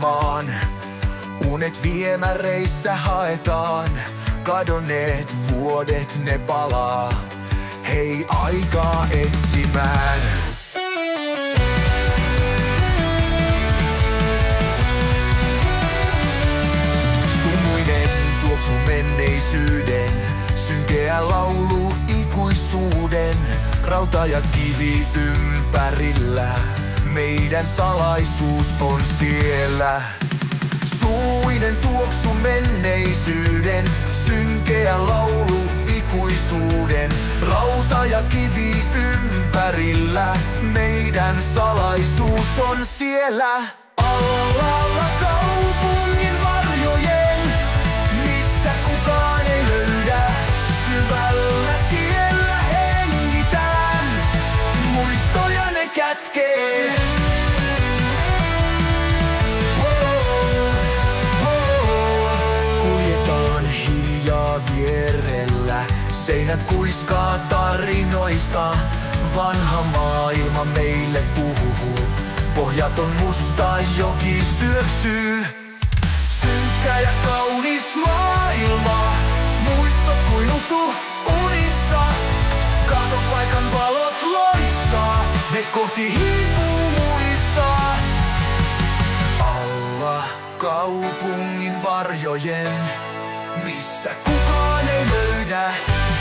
maailmaan. Unet viemäreissä haetaan, kadonneet vuodet ne palaa. Hei, aikaa etsimään. Sumuinen tuoksu menneisyyden, synkeä laulu ikuisuuden. Rauta ja kivi ympärillä, meidän salaisuus on siellä. Sumuinen tuoksu menneisyyden, synkeä laulu ikuisuuden. Rauta ja kivi ympärillä, meidän salaisuus on siellä. Alhaalla kaupungin varjojen, missä kukaan ei löydä. Syvällä siellä hengitään, muistoja ne kätkee. Kuljetaan hiljaa vierellä, seinät kuiskaa tarinoista. Vanha maailma meille puhuu, pohjaton musta joki syöksyy. Synkkä ja kaunis maailma, muistot kuin utu unissa. Katopaikan valot loistaa, ne kohti hiipuu muistaa. Alla kaupungin varjojen, missä kukaan ei löydä.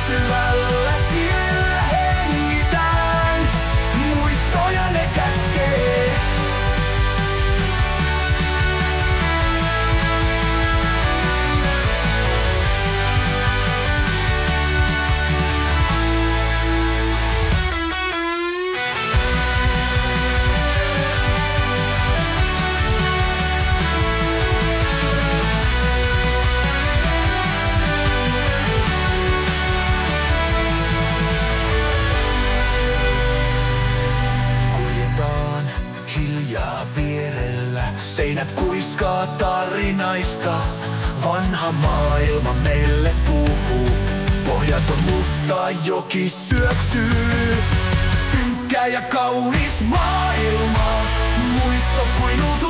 Syvällä siellä hengitään, muistoja ne kätkee. Hiljaa vierellä, seinät kuiskaa tarinaista. Vanha maailma meille puhuu, pohjaton musta joki syöksyy. Synkkä ja kaunis maailma, muistot kuin utu